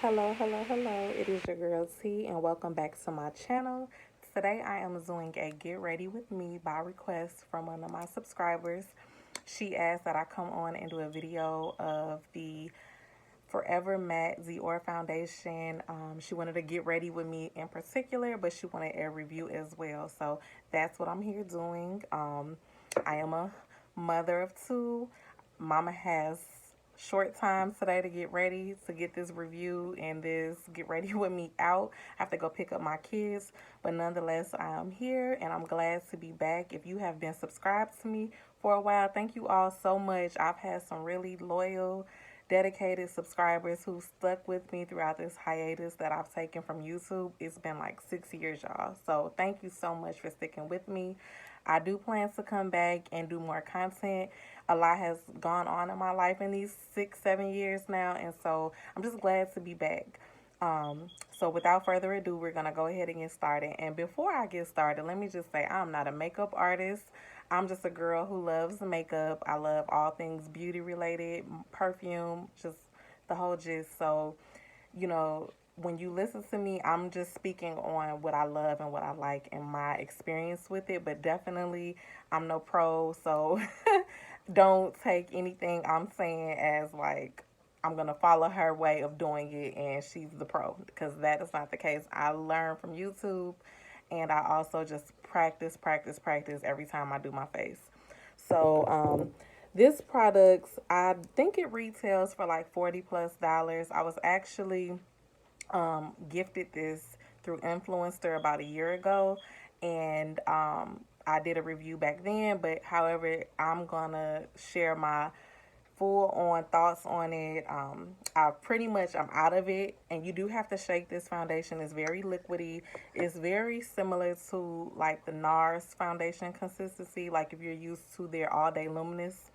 Hello, hello, hello. It is your girl T, and welcome back to my channel. Today I am doing a get ready with me by request from one of my subscribers. She asked that I come on and do a video of the Forever Matte Dior foundation. She wanted to get ready with me in particular, but she wanted a review as well. So that's what I'm here doing. I am a mother of two. Mama has short time today to get ready to get this review and this get ready with me out. I have to go pick up my kids, but nonetheless I am here and I'm glad to be back. If you have been subscribed to me for a while, thank you all so much. I've had some really loyal, dedicated subscribers who stuck with me throughout this hiatus that I've taken from YouTube. It's been like 6 years, y'all. So thank you so much for sticking with me. I do plan to come back and do more content. A lot has gone on in my life in these 6, 7 years now, and so I'm just glad to be back. So without further ado, we're gonna go ahead and get started. And before I get started, let me just say I'm not a makeup artist. I'm just a girl who loves makeup. I love all things beauty related, perfume, just the whole gist. So, you know, when you listen to me, I'm just speaking on what I love and what I like and my experience with it. But definitely, I'm no pro, so don't take anything I'm saying as like I'm gonna follow her way of doing it and she's the pro, because that is not the case. I learn from YouTube, and I also just practice every time I do my face. So this product, I think it retails for like $40 plus. I was actually gifted this through Influenster about a year ago, and I did a review back then. But however, I'm gonna share my full on thoughts on it. I'm out of it, and you do have to shake this foundation. It's very liquidy. It's very similar to like the NARS foundation consistency, like if you're used to their all day luminous.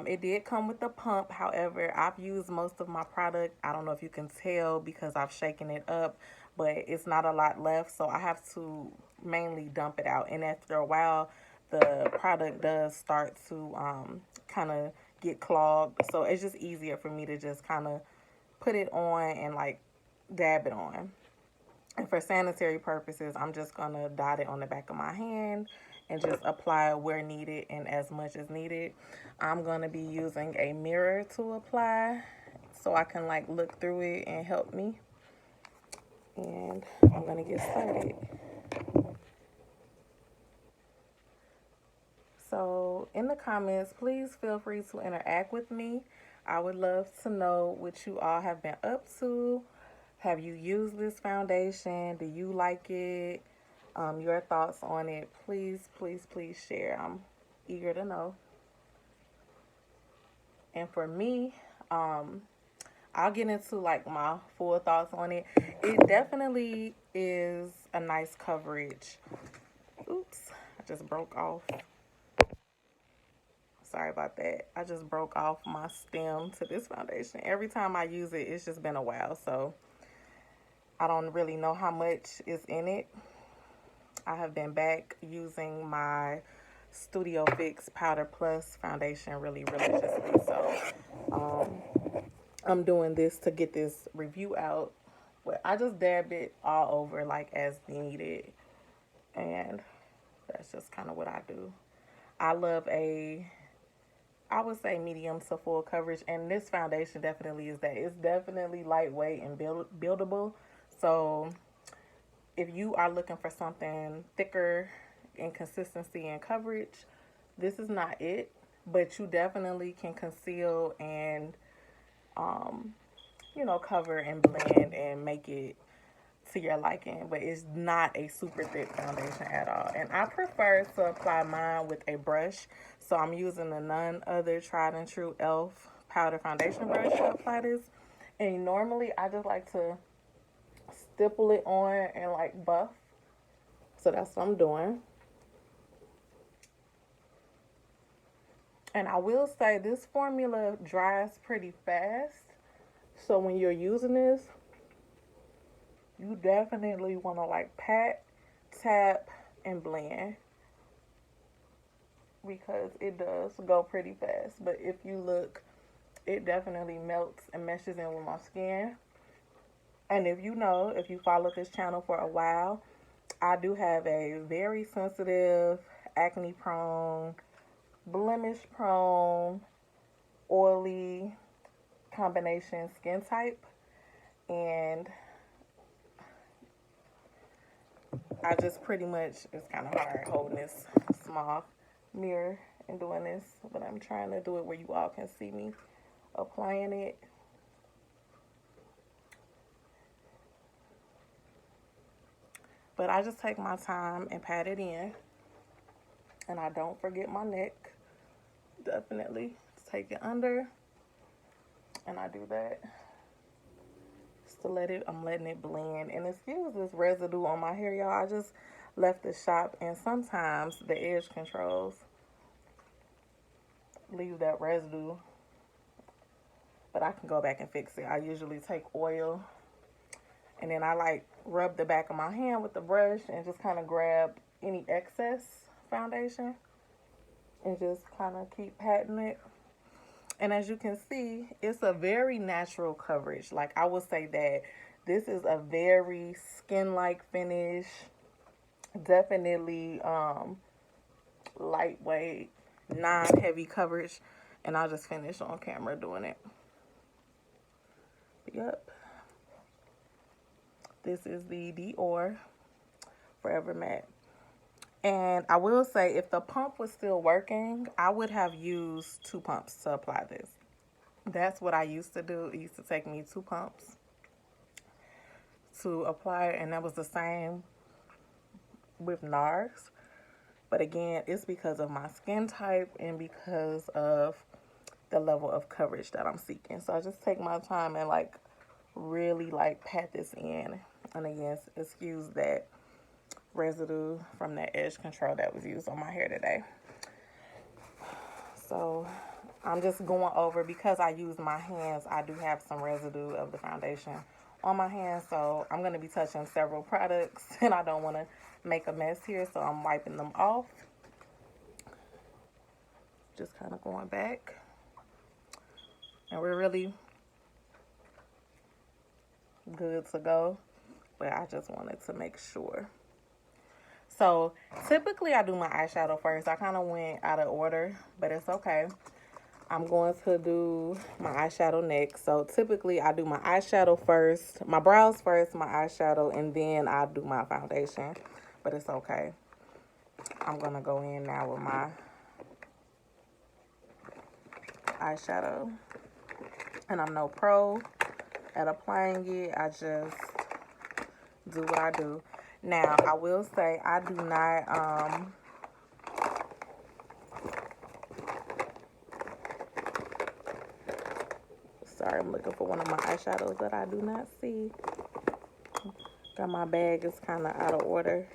It did come with a pump. However, I've used most of my product. I don't know if you can tell because I've shaken it up, but it's not a lot left. So I have to mainly dump it out. And after a while, the product does start to kind of get clogged. So it's just easier for me to just kind of put it on and like dab it on. And for sanitary purposes, I'm just going to dot it on the back of my hand and just apply where needed and as much as needed. I'm going to be using a mirror to apply so I can like look through it and help me. And I'm going to get started. So in the comments, please feel free to interact with me. I would love to know what you all have been up to. Have you used this foundation? Do you like it? Your thoughts on it. Please share. I'm eager to know. And for me, I'll get into like my full thoughts on it. It definitely is a nice coverage. Oops, I just broke off. Sorry about that. I just broke off my stem to this foundation. Every time I use it, it's just been a while, so I don't really know how much is in it. I have been back using my Studio Fix Powder Plus foundation really religiously, so I'm doing this to get this review out. But I just dab it all over like as needed, and that's just kind of what I do. I love I would say medium to full coverage, and this foundation definitely is that. It's definitely lightweight and buildable. So if you are looking for something thicker in consistency and coverage, this is not it. But you definitely can conceal and cover and blend and make it to your liking, but it's not a super thick foundation at all. And I prefer to apply mine with a brush, so I'm using the none other tried and true e.l.f. powder foundation brush to apply this. And normally I just like to stipple it on and like buff, so that's what I'm doing. And I will say this formula dries pretty fast, so when you're using this, you definitely want to like pat, tap, and blend, because it does go pretty fast. But if you look, it definitely melts and meshes in with my skin. And if you followed this channel for a while, I do have a very sensitive, acne prone, blemish prone, oily combination skin type. And I just pretty much, it's kind of hard holding this small mirror and doing this, but I'm trying to do it where you all can see me applying it. But I just take my time and pat it in, and I don't forget my neck. Definitely take it under, and I do that just to I'm letting it blend. And excuse this residue on my hair, y'all. I just left the shop, and sometimes the edge controls leave that residue, but I can go back and fix it. I usually take oil, and then I like rub the back of my hand with the brush and just kind of grab any excess foundation and just kind of keep patting it. And as you can see, it's a very natural coverage. Like, I would say that this is a very skin-like finish. Definitely lightweight, non-heavy coverage. And I'll just finish on camera doing it. Yep. This is the Dior Forever Matte. And I will say, if the pump was still working, I would have used 2 pumps to apply this. That's what I used to do. It used to take me 2 pumps to apply it, and that was the same with NARS. But again, it's because of my skin type and because of the level of coverage that I'm seeking. So I just take my time and like really like pat this in. And again, excuse that residue from that edge control that was used on my hair today. So I'm just going over, because I use my hands, I do have some residue of the foundation on my hands. So I'm going to be touching several products, and I don't want to make a mess here, so I'm wiping them off. Just kind of going back. And we're really good to go, but I just wanted to make sure. So typically I do my eyeshadow first. I kind of went out of order, but it's okay. I'm going to do my eyeshadow next. So typically I do my eyeshadow first, my brows first, my eyeshadow, and then I do my foundation, but it's okay. I'm going to go in now with my eyeshadow. And I'm no pro at applying it. I just do what I do. Now, I will say I do not, sorry, I'm looking for one of my eyeshadows that I do not see. Got my bag is kind of out of order.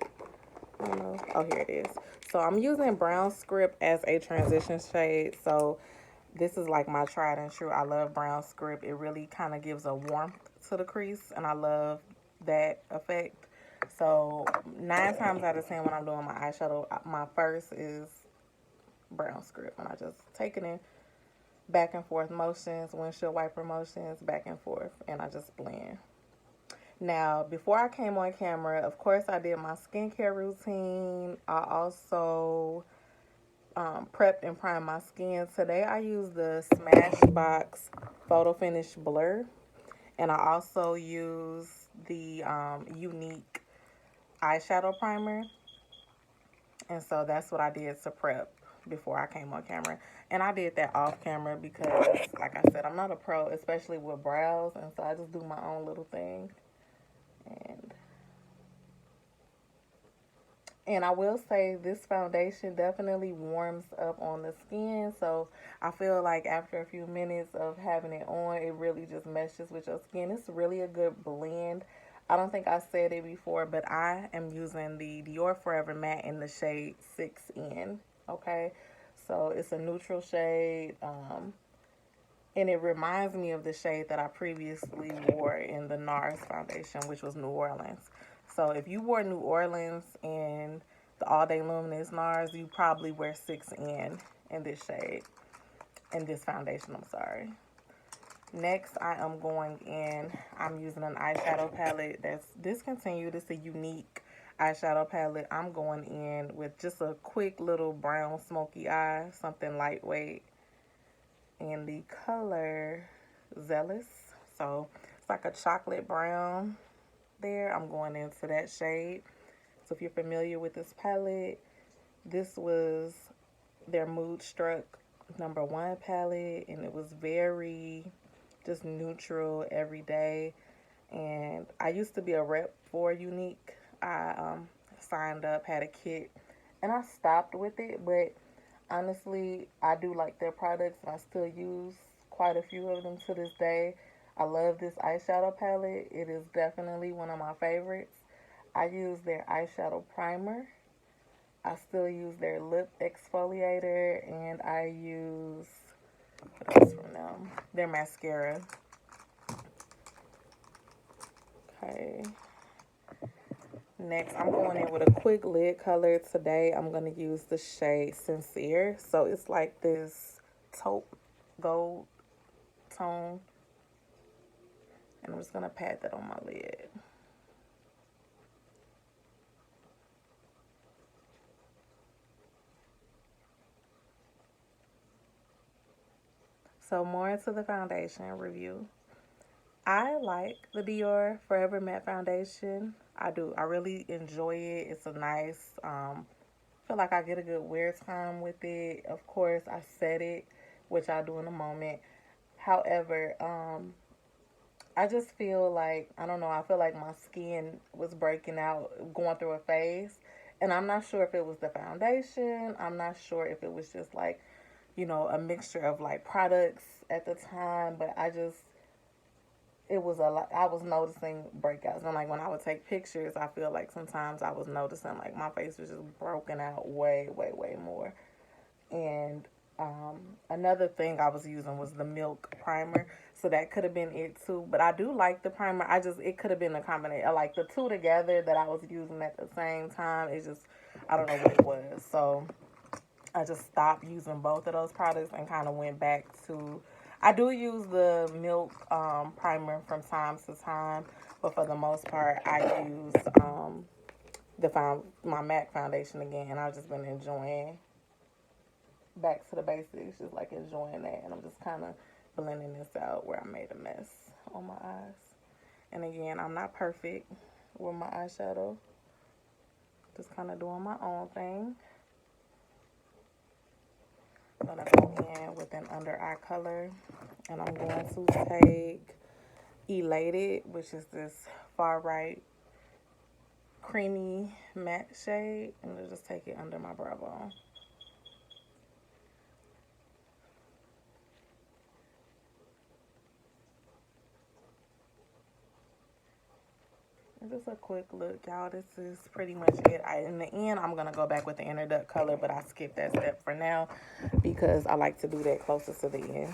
I don't know. Oh, here it is. So I'm using Brown Script as a transition shade. So this is like my tried and true. I love Brown Script. It really kind of gives a warmth to the crease, and I love that effect. So 9 times out of 10 when I'm doing my eyeshadow, my first is Brown Script. And I just take it in back and forth motions, windshield wiper motions, back and forth, and I just blend. Now, before I came on camera, of course, I did my skincare routine. I also prepped and primed my skin. Today, I used the Smashbox Photo Finish Blur. And I also used the Unique eyeshadow primer. And so that's what I did to prep before I came on camera. And I did that off camera because, like I said, I'm not a pro, especially with brows. And so I just do my own little thing. And I will say this foundation definitely warms up on the skin. So I feel like after a few minutes of having it on, it really just meshes with your skin. It's really a good blend. I don't think I said it before, but I am using the Dior Forever Matte in the shade 6N. Okay, so it's a neutral shade. And it reminds me of the shade that I previously wore in the NARS foundation, which was New Orleans. So if you wore New Orleans and the All Day Luminous NARS, you probably wear 6N in this shade, in this foundation, I'm sorry. Next, I am going in, I'm using an eyeshadow palette that's discontinued. It's a unique eyeshadow palette. I'm going in with just a quick little brown smoky eye, something lightweight, in the color Zealous. So it's like a chocolate brown there. I'm going into that shade. So if you're familiar with this palette, this was their Mood Struck #1 palette, and it was very just neutral, everyday. And I used to be a rep for Unique. I signed up, had a kit, and I stopped with it. But honestly, I do like their products, and I still use quite a few of them to this day. I love this eyeshadow palette. It is definitely one of my favorites. I use their eyeshadow primer. I still use their lip exfoliator, and I use, what else from them? Their mascara. Okay. Next, I'm going in with a quick lid color. Today, I'm going to use the shade Sincere. So it's like this taupe gold tone. And I'm just going to pat that on my lid. So more into the foundation review. I like the Dior Forever Matte Foundation. I do. I really enjoy it. It's a nice, feel like I get a good wear time with it. Of course, I set it, which I'll do in a moment. However, I just feel like, I don't know, I feel like my skin was breaking out, going through a phase. And I'm not sure if it was the foundation. I'm not sure if it was just like, you know, a mixture of like products at the time. But it was a lot. I was noticing breakouts. And like when I would take pictures, I feel like sometimes I was noticing like my face was just broken out way, way, way more. And another thing I was using was the Milk primer. So that could have been it too. But I do like the primer. It could have been a combination. Like the two together that I was using at the same time. It's just, I don't know what it was. So I just stopped using both of those products and kind of went back to, I do use the Milk primer from time to time. But for the most part, I use my MAC foundation again. And I've just been enjoying back to the basics, just like enjoying that. And I'm just kind of blending this out where I made a mess on my eyes. And again, I'm not perfect with my eyeshadow. Just kind of doing my own thing. I'm going to go in with an under eye color. And I'm going to take Elated, which is this far right creamy matte shade. And I'll just take it under my brow bone. Just a quick look, y'all. This is pretty much it. In the end, I'm going to go back with the inner duct color, but I skipped that step for now because I like to do that closer to the end.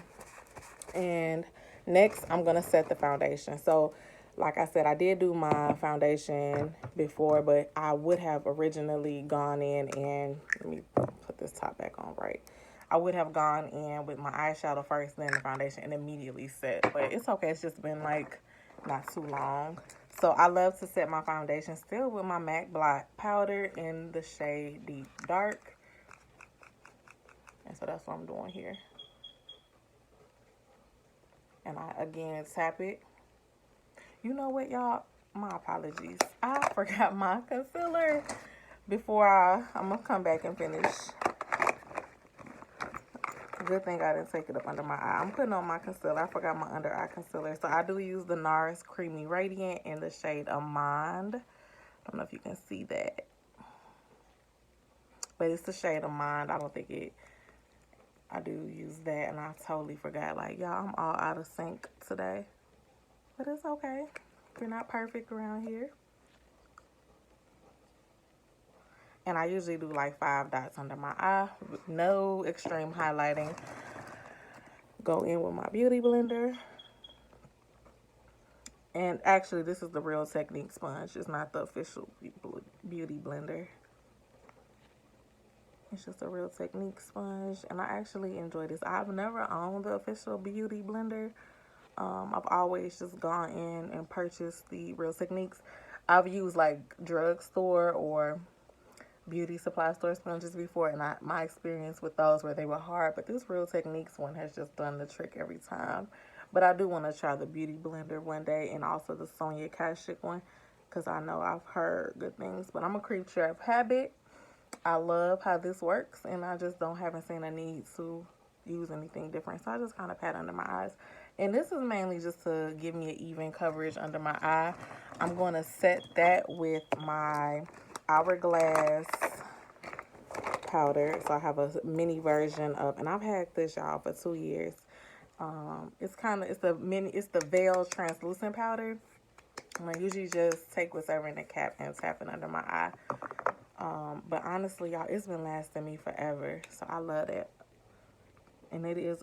And next, I'm going to set the foundation. So, like I said, I did do my foundation before, but I would have originally gone in and, let me put this top back on right. I would have gone in with my eyeshadow first, then the foundation, and immediately set. But it's okay. It's just been like not too long. So I love to set my foundation still with my MAC Blot powder in the shade Deep Dark. And so that's what I'm doing here. And I, again, tap it. You know what, y'all? My apologies. I forgot my concealer before I'm going to come back and finish. Good thing I didn't take it up under my eye. I'm putting on my concealer. I forgot my under eye concealer. So I do use the NARS Creamy Radiant in the shade Amande. I don't know if you can see that. But it's the shade Amande. I don't think it... I do use that, and I totally forgot. Like, y'all, I'm all out of sync today. But it's okay. We're not perfect around here. And I usually do like 5 dots under my eye with no extreme highlighting. Go in with my beauty blender. And actually, this is the Real Technique sponge. It's not the official beauty blender. It's just a Real Technique sponge. And I actually enjoy this. I've never owned the official beauty blender. I've always just gone in and purchased the Real Techniques. I've used like drugstore or beauty supply store sponges before, and my experience with those where they were hard, but this Real Techniques one has just done the trick every time. But I do want to try the Beauty Blender one day, and also the Sonia Kashuk one, because I know I've heard good things. But I'm a creature of habit. I love how this works, and I just haven't seen a need to use anything different. So I just kind of pat under my eyes. And this is mainly just to give me an even coverage under my eye. I'm going to set that with my Hourglass powder. So I have a mini version of, and I've had this, y'all, for 2 years. It's the Veil translucent powder. And I usually just take whatever in the cap and tap it under my eye. But honestly, y'all, it's been lasting me forever. So I love it. And it is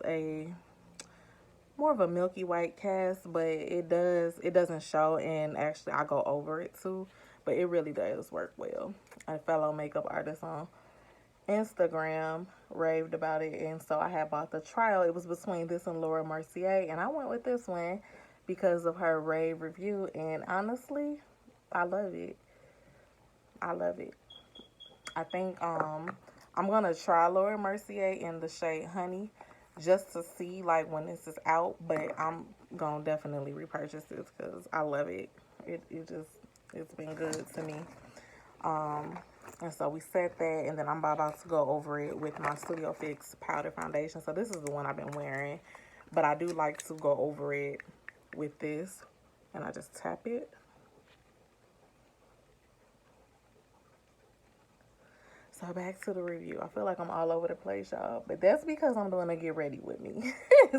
more of a milky white cast, but it doesn't show, and actually I go over it too. But it really does work well. A fellow makeup artist on Instagram raved about it, and so I had bought the trial. It was between this and Laura Mercier, and I went with this one because of her rave review, and honestly, I love it. I love it. I think I'm gonna try Laura Mercier in the shade Honey just to see like when this is out, but I'm gonna definitely repurchase this because I love it. It's been good to me. And so we set that, and then I'm about to go over it with my Studio Fix powder foundation. So this is the one I've been wearing, but I do like to go over it with this, and I just tap it. So back to the review. I feel like I'm all over the place, y'all, but that's because I'm doing a get ready with me.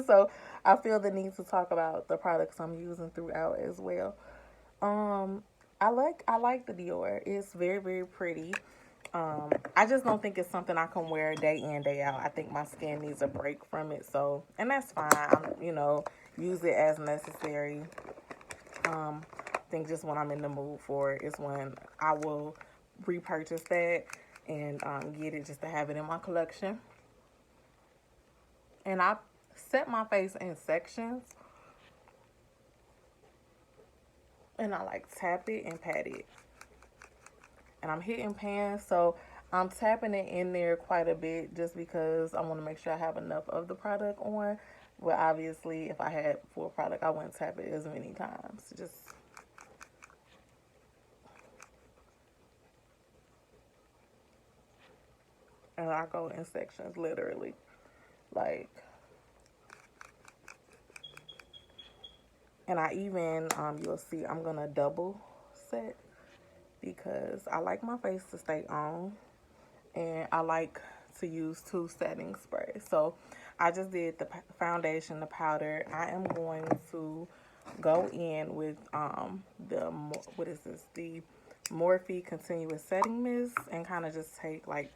So I feel the need to talk about the products I'm using throughout as well. I like the Dior. It's very, very pretty. I just don't think it's something I can wear day in, day out. I think my skin needs a break from it. So, and that's fine. Use it as necessary. I think just when I'm in the mood for it is when I will repurchase that and get it just to have it in my collection. And I set my face in sections, and I like tap it and pat it. And I'm hitting pan, so I'm tapping it in there quite a bit just because I want to make sure I have enough of the product on. But obviously, if I had full product, I wouldn't tap it as many times. And I go in sections, literally. Like, and I even, you'll see, I'm going to double set because I like my face to stay on. And I like to use 2 setting sprays. So I just did the foundation, the powder. I am going to go in with the Morphe Continuous Setting Mist and kind of just take like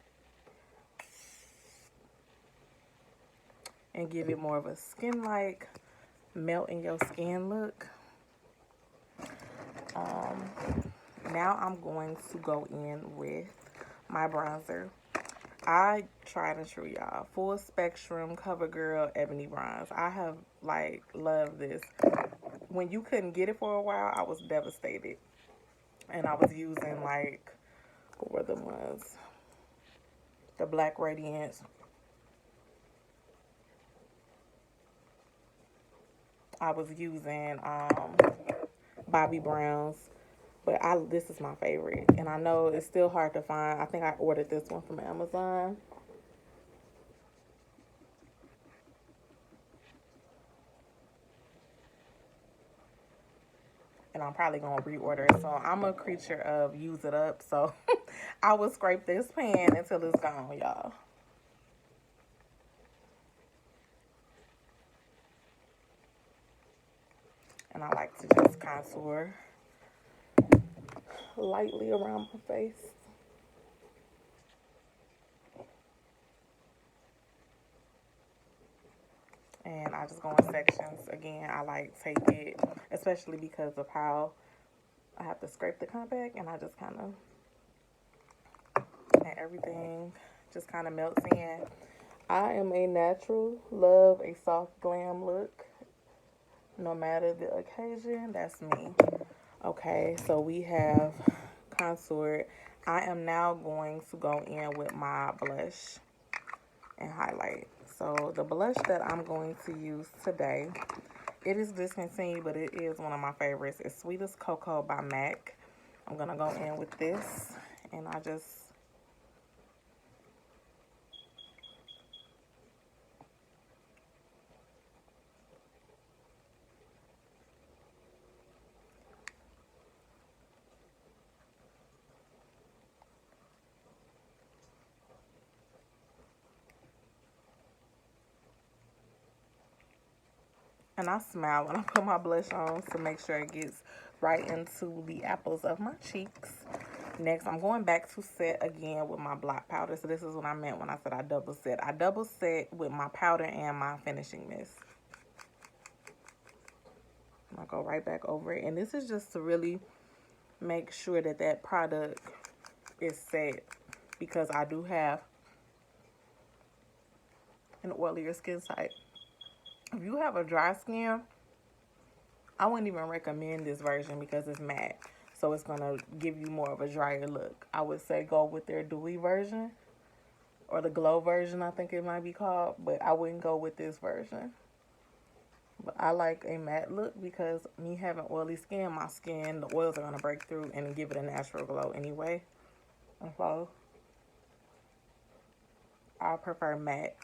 and give it more of a skin-like melt in your skin look. Now I'm going to go in with my bronzer. I tried and true, y'all. Full Spectrum CoverGirl Ebony Bronze. I have loved this. When you couldn't get it for a while, I was devastated. And I was using what were the ones? The Black Radiance. I was using Bobbi Brown's. But this is my favorite. And I know it's still hard to find. I think I ordered this one from Amazon. And I'm probably going to reorder it. So I'm a creature of use it up. So I will scrape this pan until it's gone, y'all. And I like to just contour lightly around my face. And I just go in sections. Again, I take it, especially because of how I have to scrape the compact, and I just kind of, and everything just kind of melts in. I am a natural, love a soft glam look. no matter the occasion. That's me. Okay, so we have contour. I am now going to go in with my blush and highlight. So the blush that I'm going to use today, it is discontinued, but it is one of my favorites. It's Sweet as Cocoa by MAC. I'm going to go in with this, and I just... And I smile when I put my blush on to make sure it gets right into the apples of my cheeks. Next, I'm going back to set again with my blot powder. So this is what I meant when I said I double set. I double set with my powder and my finishing mist. I'll go right back over it. And this is just to really make sure that that product is set, because I do have an oilier skin type. If you have a dry skin, I wouldn't even recommend this version because it's matte. So it's going to give you more of a drier look. I would say go with their dewy version, or the glow version, I think it might be called. But I wouldn't go with this version. But I like a matte look because me having oily skin, my skin, the oils are going to break through and give it a natural glow anyway. And so I prefer matte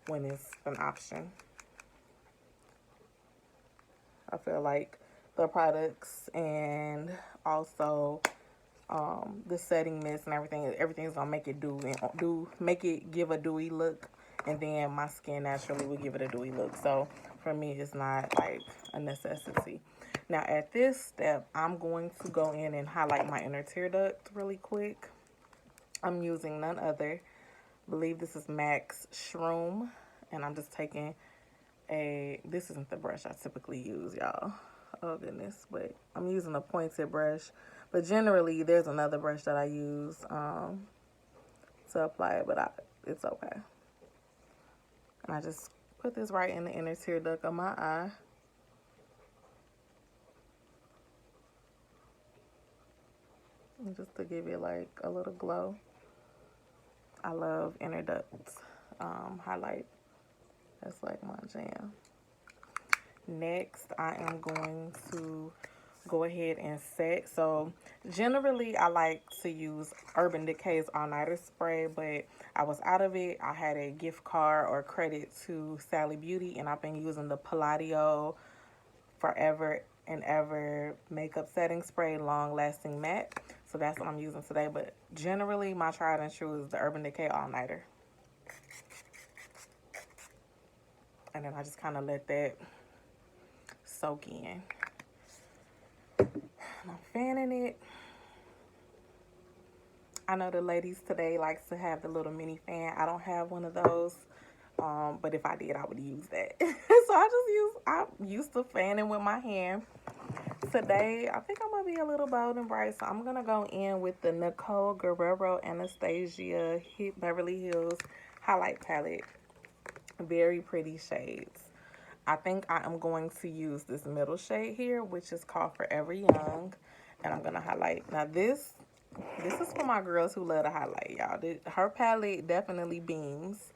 when it's an option. I feel like the products and also the setting mist and everything's gonna make it make it give a dewy look, and then my skin naturally will give it a dewy look. So for me, it's not like a necessity. Now at this step, I'm going to go in and highlight my inner tear duct really quick. I'm using none other, I believe this is MAC's Shroom, and I'm just taking this isn't the brush I typically use, y'all. Oh goodness, but I'm using a pointed brush. But generally, there's another brush that I use to apply it, but it's okay. And I just put this right in the inner tear duct of my eye. And just to give it like a little glow. I love inner ducts highlight. That's like my jam. Next, I am going to go ahead and set. So generally I like to use Urban Decay's All Nighter spray, but I was out of it. I had a gift card or credit to Sally Beauty, and I've been using the Palladio Forever and Ever makeup setting spray, long lasting matte. So that's what I'm using today, but generally my tried and true is the Urban Decay All Nighter. And then I just kind of let that soak in. I'm fanning it. I know the ladies today likes to have the little mini fan. I don't have one of those, but if I did, I would use that. So I'm used to fanning with my hand. Today, I think I'm gonna be a little bold and bright, so I'm gonna go in with the Nicole Guerrero Anastasia Beverly Hills highlight palette. Very pretty shades. I think I am going to use this middle shade here, which is called Forever Young, and I'm gonna highlight. Now this is for my girls who love to highlight, y'all. Her palette definitely beams,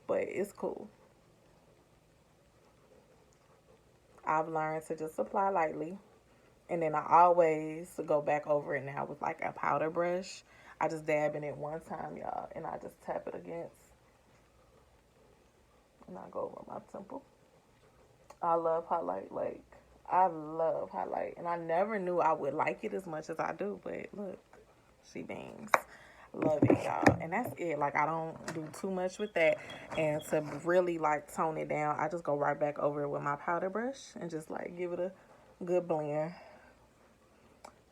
but it's cool. I've learned to just apply lightly, and then I always go back over it now with like a powder brush. I just dab in it one time, y'all, and I just tap it against, and I go over my temple. I love highlight, like, I love highlight, and I never knew I would like it as much as I do, but look, she bangs. Love it, y'all. And that's it. Like, I don't do too much with that, and to really, like, tone it down, I just go right back over it with my powder brush and just, like, give it a good blend.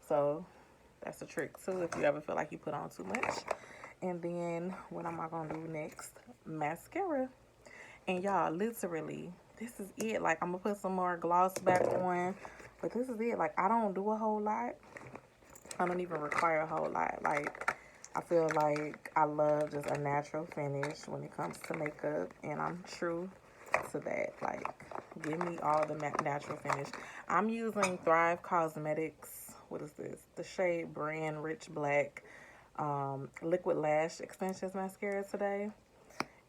So, that's a trick, too, if you ever feel like you put on too much. And then, what am I gonna do next? Mascara. And y'all, literally, this is it. Like, I'm gonna put some more gloss back on, but this is it. Like, I don't do a whole lot. I don't even require a whole lot. Like, I feel like I love just a natural finish when it comes to makeup, and I'm true to that. Like, give me all the natural finish. I'm using Thrive Cosmetics. What is this? The shade Brand Rich Black Liquid Lash Extensions Mascara today.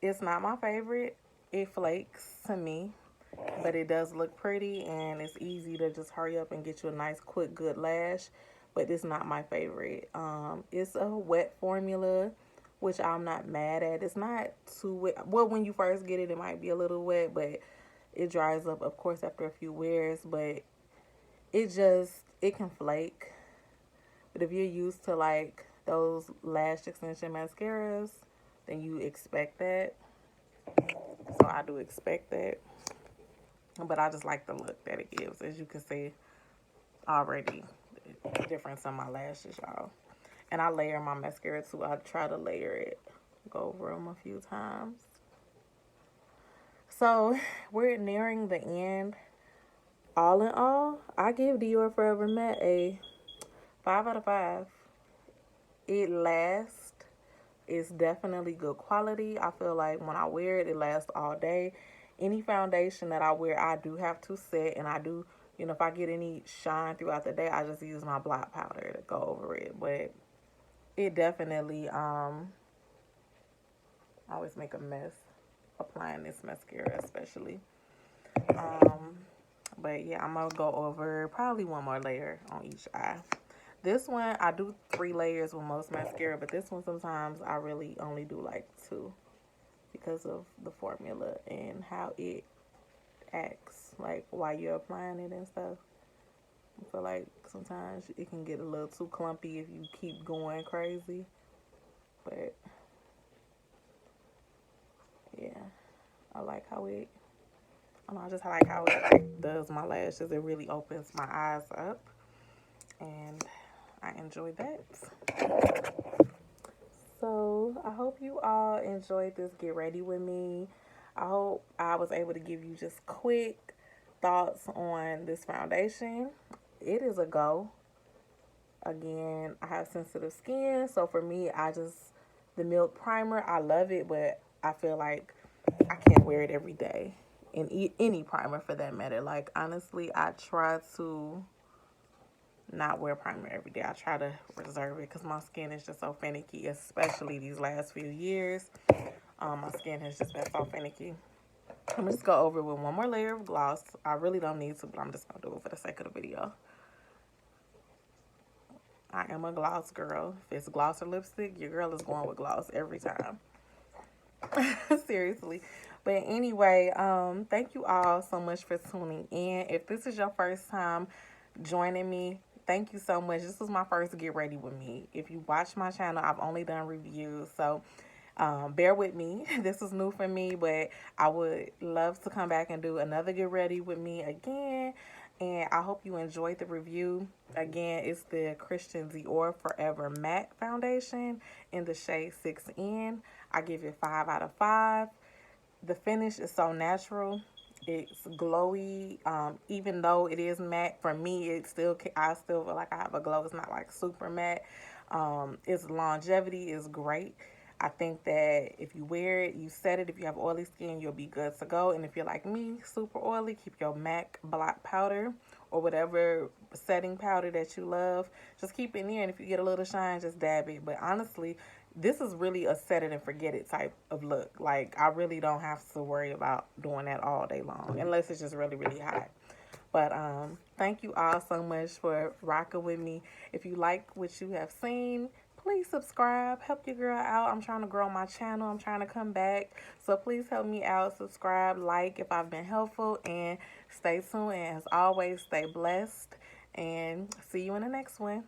It's not my favorite. It flakes to me, but it does look pretty, and it's easy to just hurry up and get you a nice, quick, good lash. But it's not my favorite. It's a wet formula, which I'm not mad at. It's not too wet. Well, when you first get it, it might be a little wet, but it dries up, of course, after a few wears. But it can flake. But if you're used to like those lash extension mascaras, then you expect that. So I do expect that. But I just like the look that it gives. As you can see already, the difference in my lashes, y'all. And I layer my mascara too. I try to layer it. Go over them a few times. So we're nearing the end. All in all, I give Dior Forever Matte a 5 out of 5. It lasts. It's definitely good quality. I feel like when I wear it, it lasts all day. Any foundation that I wear, I do have to set, and I do, you know, if I get any shine throughout the day, I just use my blot powder to go over it. But it definitely, I always make a mess applying this mascara, especially. But yeah, I'm gonna go over probably one more layer on each eye. This one, I do 3 layers with most mascara, but this one sometimes I really only do like 2 because of the formula and how it acts, like while you're applying it and stuff. I feel like sometimes it can get a little too clumpy if you keep going crazy. But yeah, I like how it, I just like how it like does my lashes. It really opens my eyes up, and I enjoy that. So I hope you all enjoyed this Get Ready With Me. I hope I was able to give you just quick thoughts on this foundation. It is a go. Again, I have sensitive skin, so for me, the Milk Primer, I love it, but I feel like I can't wear it every day. And any primer for that matter. Like, honestly, I try to not wear primer every day. I try to reserve it because my skin is just so finicky, especially these last few years. My skin has just been so finicky. I'm just go over with one more layer of gloss. I really don't need to, but I'm just gonna do it for the sake of the video. I am a gloss girl. If it's gloss or lipstick, your girl is going with gloss every time. Seriously. But anyway, thank you all so much for tuning in. If this is your first time joining me, thank you so much. This was my first Get Ready With Me. If you watch my channel, I've only done reviews, so bear with me. This is new for me, but I would love to come back and do another Get Ready With Me again. And I hope you enjoyed the review. Again, it's the Christian Dior Forever Matte Foundation in the shade 6N. I give it 5 out of 5. The finish is so natural. It's glowy. Even though it is matte, for me, I still feel like I have a glow. It's not like super matte. Its longevity is great. I think that if you wear it, you set it, if you have oily skin, you'll be good to go. And if you're like me, super oily, keep your MAC blot powder or whatever setting powder that you love. Just keep it near, and if you get a little shine, just dab it. But honestly, this is really a set it and forget it type of look. Like, I really don't have to worry about doing that all day long, unless it's just really, really hot. But thank you all so much for rocking with me. If you like what you have seen, please subscribe. Help your girl out. I'm trying to grow my channel. I'm trying to come back. So please help me out. Subscribe, like if I've been helpful, and stay tuned. And as always, stay blessed. And see you in the next one.